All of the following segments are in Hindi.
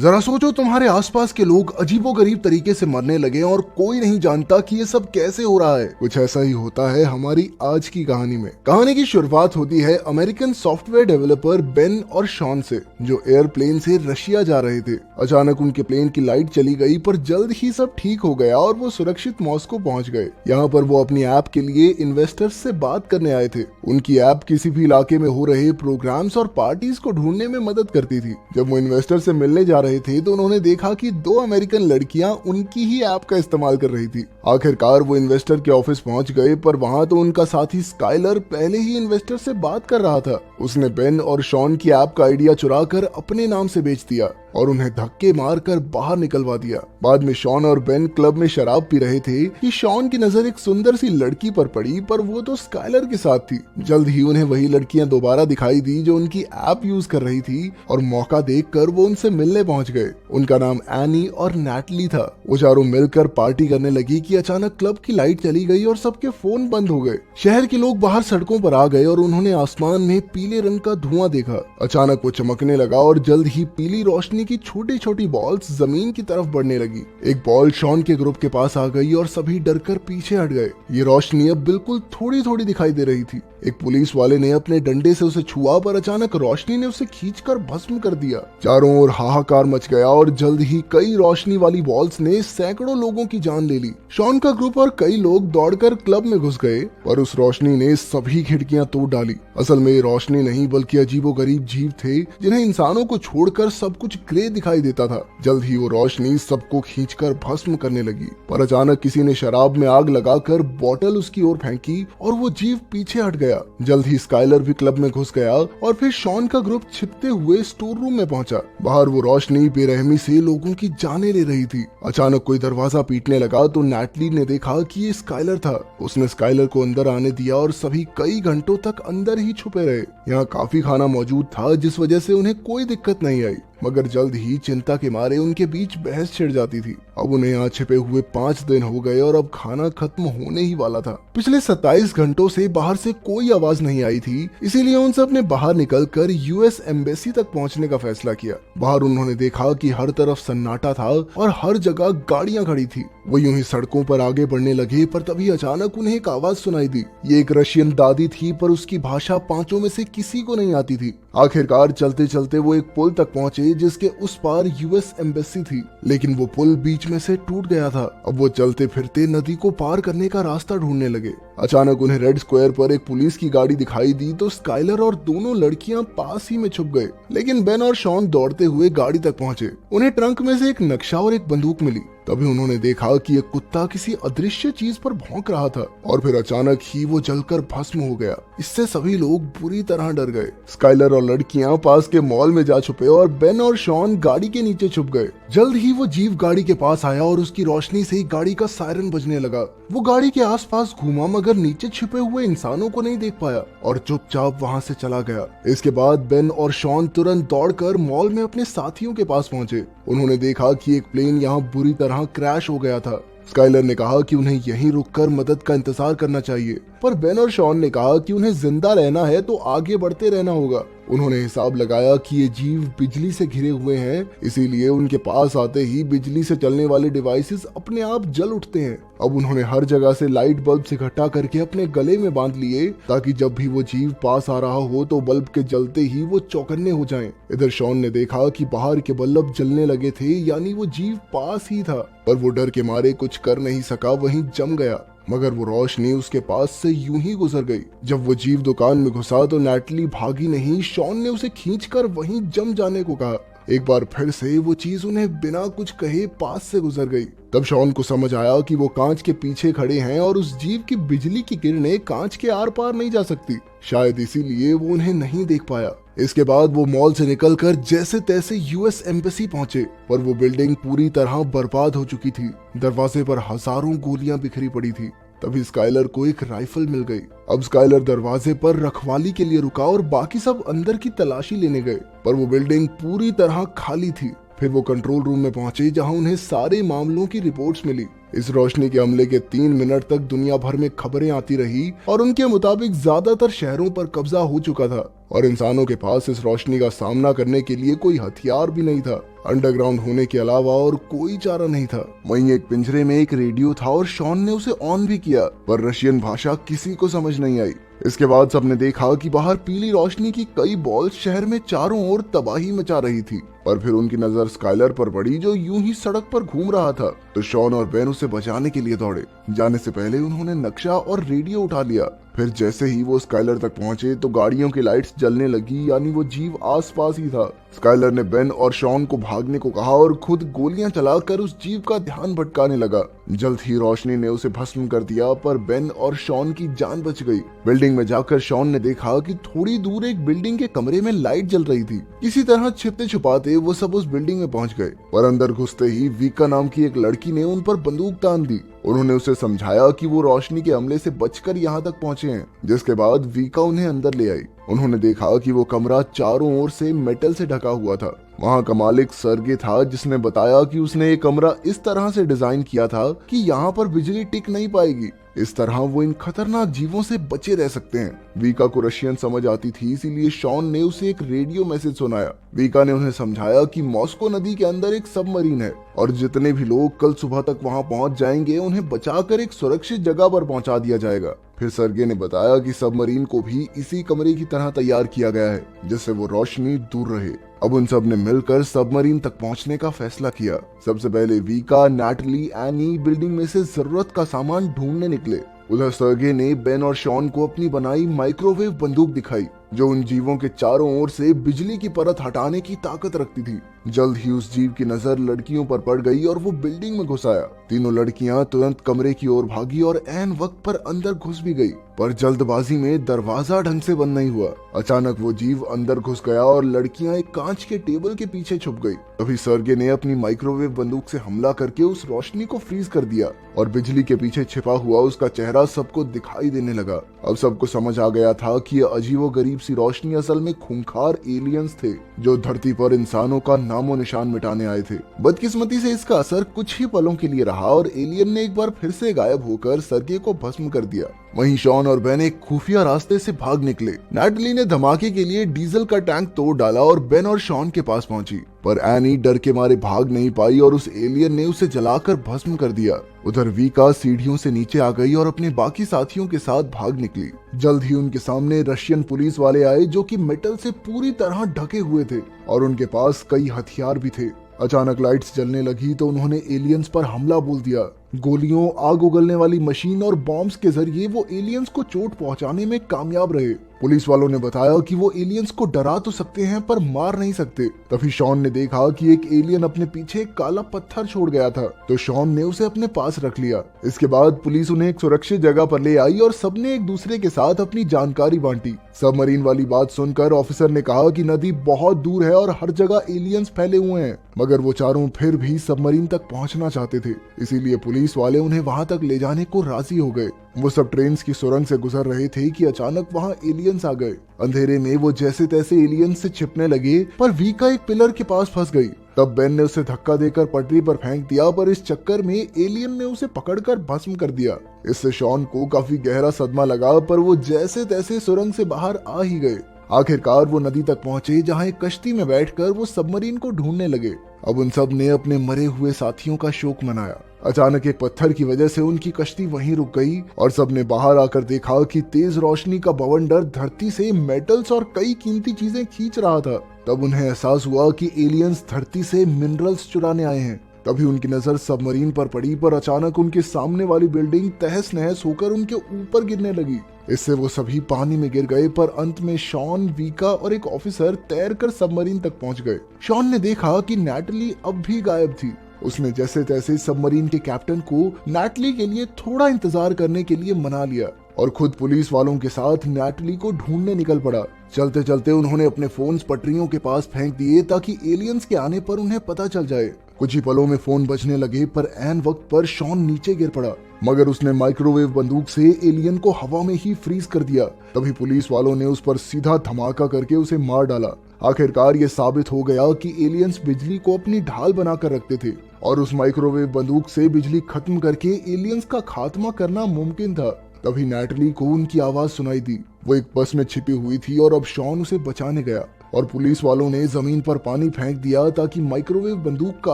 जरा सोचो, तुम्हारे आसपास के लोग अजीबोगरीब तरीके से मरने लगे और कोई नहीं जानता कि ये सब कैसे हो रहा है। कुछ ऐसा ही होता है हमारी आज की कहानी में। कहानी की शुरुआत होती है अमेरिकन सॉफ्टवेयर डेवलपर बेन और शॉन से, जो एयरप्लेन से रशिया जा रहे थे। अचानक उनके प्लेन की लाइट चली गई, पर जल्द ही सब ठीक हो गया और वो सुरक्षित मॉस्को पहुंच गए। यहाँ पर वो अपनी ऐप के लिए इन्वेस्टर्स से बात करने आए थे। उनकी ऐप किसी भी इलाके में हो रहे प्रोग्राम्स और पार्टीज को ढूंढने में मदद करती थी। जब वो इन्वेस्टर से मिलने जा रहे थे तो उन्होंने देखा कि 2 अमेरिकन लड़कियां उनकी ही ऐप का इस्तेमाल कर रही थी। आखिरकार वो इन्वेस्टर के ऑफिस पहुंच गए, पर वहां तो उनका साथी स्काइलर पहले ही इन्वेस्टर से बात कर रहा था। उसने बेन और शॉन की ऐप का आइडिया चुरा कर अपने नाम से बेच दिया और उन्हें धक्के मारकर बाहर निकलवा दिया। बाद में शॉन और बेन क्लब में शराब पी रहे थे कि शॉन की नजर एक सुंदर सी लड़की पर पड़ी, पर वो तो स्काइलर के साथ थी। जल्द ही उन्हें वही लड़कियां दोबारा दिखाई दी जो उनकी ऐप यूज कर रही थी और मौका देखकर वो उनसे मिलने पहुंच गए। उनका नाम एनी और नैटली था। वो चारों मिलकर पार्टी करने लगी कि अचानक क्लब की लाइट चली गई और सबके फोन बंद हो गए। शहर के लोग बाहर सड़कों पर आ गए और उन्होंने आसमान में पीले रंग का धुआं देखा। अचानक वो चमकने लगा और जल्द ही पीली रोशनी की छोटी छोटी बॉल्स जमीन की तरफ बढ़ने लगी। एक बॉल शॉन के ग्रुप के पास आ गई और सभी डरकर पीछे हट गए। ये रोशनी अब बिल्कुल थोड़ी थोड़ी दिखाई दे रही थी। एक पुलिस वाले ने अपने डंडे से उसे छुआ, पर अचानक रोशनी ने उसे खींचकर भस्म कर दिया। चारों ओर हाहाकार मच गया और जल्द ही कई रोशनी वाली बॉल्स ने सैकड़ों लोगों की जान ले ली। शॉन का ग्रुप और कई लोग दौड़कर क्लब में घुस गए, पर उस रोशनी ने सभी खिड़कियां तोड़ डाली। असल में ये रोशनी नहीं बल्कि अजीबोगरीब जीव थे जिन्हें इंसानों को छोड़कर सब कुछ ग्रे दिखाई देता था। जल्द ही वो रोशनी सबको खींचकर भस्म करने लगी, पर अचानक किसी ने शराब में आग लगाकर बोतल उसकी ओर फेंकी और वो जीव पीछे हट गया। जल्द ही स्काइलर भी क्लब में घुस गया और फिर शॉन का ग्रुप छिपते हुए स्टोर रूम में पहुंचा। बाहर वो रोशनी बेरहमी से लोगों की जानें ले रही थी। अचानक कोई दरवाजा पीटने लगा तो नैटली ने देखा कि ये स्काइलर था। उसने स्काइलर को अंदर आने दिया और सभी कई घंटों तक अंदर ही छुपे रहे। यहाँ काफी खाना मौजूद था, जिस वजह से उन्हें कोई दिक्कत नहीं आई, मगर जल्द ही चिंता के मारे उनके बीच बहस छिड़ जाती थी। अब उन्हें यहाँ छिपे हुए 5 दिन हो गए और अब खाना खत्म होने ही वाला था। पिछले 27 घंटों से बाहर से कोई आवाज नहीं आई थी, इसीलिए उन सब ने बाहर निकलकर यूएस एम्बेसी तक पहुंचने का फैसला किया। बाहर उन्होंने देखा कि हर तरफ सन्नाटा था और हर जगह गाड़ियां खड़ी थी। वो यूं ही सड़कों पर आगे बढ़ने लगे, पर तभी अचानक उन्हें एक आवाज सुनाई दी। ये एक रशियन दादी थी, पर उसकी भाषा 5 में से किसी को नहीं आती थी। आखिरकार चलते चलते वो एक पुल तक पहुंचे जिसके उस पार यूएस एम्बेसी थी, लेकिन वो पुल बीच में से टूट गया था। अब वो चलते फिरते नदी को पार करने का रास्ता ढूंढने लगे। अचानक उन्हें रेड स्क्वायर पर एक पुलिस की गाड़ी दिखाई दी तो स्काइलर और दोनों लड़कियां पास ही में छुप गए, लेकिन बेन और शॉन दौड़ते हुए गाड़ी तक पहुंचे। उन्हें ट्रंक में से एक नक्शा और एक बंदूक मिली। तभी उन्होंने देखा कि एक कुत्ता किसी अदृश्य चीज पर भौंक रहा था और फिर अचानक ही वो जलकर भस्म हो गया। इससे सभी लोग बुरी तरह डर गए। स्काइलर और लड़कियां पास के मॉल में जा छुपे और बेन और शॉन गाड़ी के नीचे छुप गए। जल्द ही वो जीव गाड़ी के पास आया और उसकी रोशनी से ही गाड़ी का सायरन बजने लगा। वो गाड़ी के आसपास घूमा, मगर नीचे छिपे हुए इंसानों को नहीं देख पाया और चुपचाप वहां से चला गया। इसके बाद बेन और शॉन तुरंत दौड़कर मॉल में अपने साथियों के पास पहुंचे। उन्होंने देखा कि एक प्लेन यहाँ बुरी तरह क्रैश हो गया था। स्काइलर ने कहा कि उन्हें यहीं रुककर मदद का इंतजार करना चाहिए, पर बेन और शॉन ने कहा कि उन्हें जिंदा रहना है तो आगे बढ़ते रहना होगा। उन्होंने हिसाब लगाया कि ये जीव बिजली से घिरे हुए हैं, इसीलिए उनके पास आते ही बिजली से चलने वाले डिवाइसेस अपने आप जल उठते हैं। अब उन्होंने हर जगह से लाइट बल्ब इकट्ठा करके अपने गले में बांध लिए, ताकि जब भी वो जीव पास आ रहा हो तो बल्ब के जलते ही वो चौकन्ने हो जाएं। इधर शॉन ने देखा कि बाहर के बल्ब जलने लगे थे, यानी वो जीव पास ही था, पर वो डर के मारे कुछ कर नहीं सका, वहीं जम गया। मगर वो रोशनी उसके पास से यूं ही गुजर गई। जब वो जीव दुकान में घुसा तो नैटली भागी नहीं, शॉन ने उसे खींचकर वहीं जम जाने को कहा। एक बार फिर से वो चीज उन्हें बिना कुछ कहे पास से गुजर गई। तब शॉन को समझ आया कि वो कांच के पीछे खड़े हैं और उस जीव की बिजली की किरणें कांच के आर पार नहीं जा सकती, शायद इसीलिए वो उन्हें नहीं देख पाया। इसके बाद वो मॉल से निकलकर जैसे तैसे यूएस एम्बेसी पहुंचे, पर वो बिल्डिंग पूरी तरह बर्बाद हो चुकी थी। दरवाजे पर हजारों गोलियां बिखरी पड़ी थी। तभी स्काइलर को एक राइफल मिल गई। अब स्काइलर दरवाजे पर रखवाली के लिए रुका और बाकी सब अंदर की तलाशी लेने गए, पर वो बिल्डिंग पूरी तरह खाली थी। फिर वो कंट्रोल रूम में पहुंचे, जहां उन्हें सारे मामलों की रिपोर्ट्स मिली। इस रोशनी के हमले के 3 मिनट तक दुनिया भर में खबरें आती रही और उनके मुताबिक ज्यादातर शहरों पर कब्जा हो चुका था। और इंसानों के पास इस रोशनी का सामना करने के लिए कोई हथियार भी नहीं था। अंडरग्राउंड होने के अलावा और कोई चारा नहीं था। वहीं एक पिंजरे में एक रेडियो था और शॉन ने उसे ऑन भी किया, पर रशियन भाषा किसी को समझ नहीं आई। इसके बाद सबने देखा कि बाहर पीली रोशनी की कई बॉल्स शहर में चारों ओर तबाही मचा रही थी। पर फिर उनकी नजर स्काइलर पर पड़ी, जो यूं ही सड़क पर घूम रहा था। तो शॉन और बेन उसे बचाने के लिए दौड़े। जाने से पहले उन्होंने नक्शा और रेडियो उठा लिया। फिर जैसे ही वो स्काइलर तक पहुंचे तो गाड़ियों की लाइट्स जलने लगी, यानी वो जीव आसपास ही था। स्काइलर ने बेन और शॉन को भागने को कहा और खुद गोलियां चलाकर उस जीव का ध्यान भटकाने लगा। जल्द ही रोशनी ने उसे भस्म कर दिया, पर बेन और शॉन की जान बच गई। बिल्डिंग में जाकर शॉन ने देखा कि थोड़ी दूर एक बिल्डिंग के कमरे में लाइट जल रही थी। किसी तरह छिपते छुपाते वो सब उस बिल्डिंग में पहुंच गए, पर अंदर घुसते ही वीका नाम की एक लड़की ने उन पर बंदूक तान दी। उन्होंने उसे समझाया कि वो रोशनी के हमले से बचकर यहाँ तक पहुंचे हैं, जिसके बाद वीका उन्हें अंदर ले आई। उन्होंने देखा कि वो कमरा चारों ओर से मेटल से ढका हुआ था। वहाँ का मालिक सर्गे था, जिसने बताया कि उसने ये कमरा इस तरह से डिजाइन किया था कि यहाँ पर बिजली टिक नहीं पाएगी। इस तरह वो इन खतरनाक जीवों से बचे रह सकते हैं। वीका को रशियन समझ आती थी, इसीलिए शॉन ने उसे एक रेडियो मैसेज सुनाया। वीका ने उन्हें समझाया कि मॉस्को नदी के अंदर एक सबमरीन है और जितने भी लोग कल सुबह तक वहां पहुंच जाएंगे उन्हें बचाकर एक सुरक्षित जगह पर पहुंचा दिया जाएगा। फिर सर्गे ने बताया कि सबमरीन को भी इसी कमरे की तरह तैयार किया गया है, जिससे वो रोशनी दूर रहे। अब उन सब ने मिलकर सबमरीन तक पहुंचने का फैसला किया। सबसे पहले वीका, नैटली, एनी बिल्डिंग में से जरूरत का सामान ढूंढने निकले। उधर सर्गे ने बेन और शॉन को अपनी बनाई माइक्रोवेव बंदूक दिखाई, जो उन जीवों के चारों ओर से बिजली की परत हटाने की ताकत रखती थी। जल्द ही उस जीव की नजर लड़कियों पर पड़ गई और वो बिल्डिंग में घुस आया। तीनों लड़कियां तुरंत कमरे की ओर भागी और ऐन वक्त पर अंदर घुस भी गई, पर जल्दबाजी में दरवाजा ढंग से बंद नहीं हुआ। अचानक वो जीव अंदर घुस गया और लड़कियां एक कांच के टेबल के पीछे छुप गई। तभी सर्गे ने अपनी माइक्रोवेव बंदूक से हमला करके उस रोशनी को फ्रीज कर दिया और बिजली के पीछे छिपा हुआ उसका चेहरा सबको दिखाई देने लगा। अब सबको समझ आ गया था कि ये अजीबोगरीब सी रोशनी असल में खूंखार एलियंस थे, जो धरती पर इंसानों का नामो निशान मिटाने आए थे। बदकिस्मती से इसका असर कुछ ही पलों के लिए रहा और एलियन ने एक बार फिर से गायब होकर सर्गे को भस्म कर दिया। वहीं शॉन और बेन एक खुफिया रास्ते से भाग निकले। नैटली ने धमाके के लिए डीजल का टैंक तोड़ डाला और बेन और शॉन के पास पहुंची, पर एनी डर के मारे भाग नहीं पाई और उस एलियन ने उसे जलाकर भस्म कर दिया। उधर वीका सीढ़ियों से नीचे आ गई और अपने बाकी साथियों के साथ भाग निकली। जल्द ही उनके सामने रशियन पुलिस वाले आए, जो कि मेटल से पूरी तरह ढके हुए थे और उनके पास कई हथियार भी थे। अचानक लाइट्स जलने लगी तो उन्होंने एलियंस पर हमला बोल दिया। गोलियों, आग उगलने वाली मशीन और बॉम्ब्स के जरिए वो एलियंस को चोट पहुंचाने में कामयाब रहे। पुलिस वालों ने बताया कि वो एलियंस को डरा तो सकते हैं पर मार नहीं सकते। तभी शॉन ने देखा कि एक एलियन अपने पीछे एक काला पत्थर छोड़ गया था, तो शॉन ने उसे अपने पास रख लिया। इसके बाद पुलिस उन्हें एक सुरक्षित जगह पर ले आई और सबने एक दूसरे के साथ अपनी जानकारी बांटी। सबमरीन वाली बात सुनकर ऑफिसर ने कहा कि नदी बहुत दूर है और हर जगह एलियंस फैले हुए हैं, मगर वो चारों फिर भी सबमरीन तक पहुंचना चाहते थे, इसीलिए पुलिस वाले उन्हें वहां तक ले जाने को राजी हो गए। वो सब ट्रेन की सुरंग से गुजर रहे थे कि अचानक वहां एलियंस आ गए। अंधेरे में वो जैसे तैसे एलियंस से छिपने लगे, पर वीका एक पिलर के पास फंस गई। तब बेन ने उसे धक्का देकर पटरी पर फेंक दिया, पर इस चक्कर में एलियन ने उसे पकड़कर भस्म कर दिया। इससे शॉन को काफी गहरा सदमा लगा, पर वो जैसे तैसे सुरंग से बाहर आ ही गए। आखिरकार वो नदी तक पहुंचे, जहां एक कश्ती में बैठकर वो सबमरीन को ढूंढने लगे। अब उन सब ने अपने मरे हुए साथियों का शोक मनाया। अचानक एक पत्थर की वजह से उनकी कश्ती वहीं रुक गई और सबने बाहर आकर देखा कि तेज रोशनी का बवंडर धरती से मेटल्स और कई कीमती चीजें खींच रहा था। तब उन्हें एहसास हुआ कि एलियंस धरती से मिनरल्स चुराने आए हैं। तभी उनकी नजर सबमरीन पर पड़ी, पर अचानक उनके सामने वाली बिल्डिंग तहस नहस होकर उनके ऊपर गिरने लगी। इससे वो सभी पानी में गिर गए, पर अंत में शॉन, वीका और एक ऑफिसर तैरकर सबमरीन तक पहुंच गए। शॉन ने देखा कि नैटली अब भी गायब थी। उसने जैसे तैसे सबमरीन के कैप्टन को नैटली के लिए थोड़ा इंतजार करने के लिए मना लिया और खुद पुलिस वालों के साथ नैटली को ढूंढने निकल पड़ा। चलते चलते उन्होंने अपने फोन्स पटरियों के पास फेंक दिए ताकि एलियंस के आने पर उन्हें पता चल जाए। कुछ ही पलों में फोन बजने लगे, पर ऐन वक्त पर शॉन नीचे गिर पड़ा, मगर उसने माइक्रोवेव बंदूक से एलियन को हवा में ही फ्रीज कर दिया। तभी पुलिस वालों ने उस पर सीधा धमाका करके उसे मार डाला। आखिरकार ये साबित हो गया कि एलियंस बिजली को अपनी ढाल बनाकर रखते थे और उस माइक्रोवेव बंदूक से बिजली खत्म करके एलियंस का खात्मा करना मुमकिन था। तभी नैटली को उनकी आवाज सुनाई दी। वो एक बस में छिपी हुई थी और अब शॉन उसे बचाने गया और पुलिस वालों ने जमीन पर पानी फेंक दिया ताकि माइक्रोवेव बंदूक का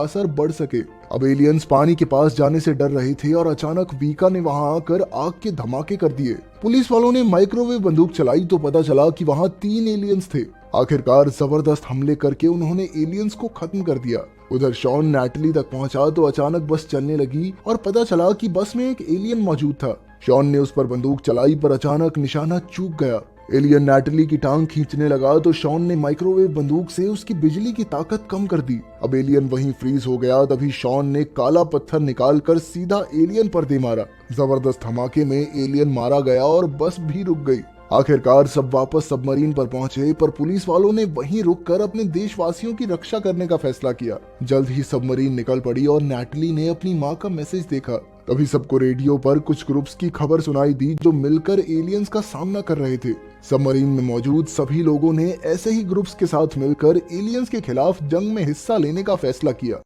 असर बढ़ सके। अब एलियंस पानी के पास जाने से डर रहे थे और अचानक वीका ने वहां आकर आग के धमाके कर दिए। पुलिस वालों ने माइक्रोवेव बंदूक चलाई तो पता चला कि वहां 3 एलियंस थे। आखिरकार जबरदस्त हमले करके उन्होंने एलियंस को खत्म कर दिया। उधर शॉन नैटली तक पहुंचा तो अचानक बस चलने लगी और पता चला कि बस में एक एलियन मौजूद था। शॉन ने उस पर बंदूक चलाई पर अचानक निशाना चूक गया। एलियन नैटली की टांग खींचने लगा तो शॉन ने माइक्रोवेव बंदूक से उसकी बिजली की ताकत कम कर दी। अब एलियन वहीं फ्रीज हो गया। तभी शॉन ने काला पत्थर निकालकर सीधा एलियन पर दे मारा। जबरदस्त धमाके में एलियन मारा गया और बस भी रुक गई। आखिरकार सब वापस सबमरीन पर पहुंचे पर पुलिस वालों ने वहीं रुककर अपने देशवासियों की रक्षा करने का फैसला किया। जल्द ही सबमरीन निकल पड़ी और नैटली ने अपनी मां का मैसेज देखा। तभी सबको रेडियो पर कुछ ग्रुप्स की खबर सुनाई दी जो मिलकर एलियंस का सामना कर रहे थे। सबमरीन में मौजूद सभी लोगों ने ऐसे ही ग्रुप्स के साथ मिलकर एलियंस के खिलाफ जंग में हिस्सा लेने का फैसला किया।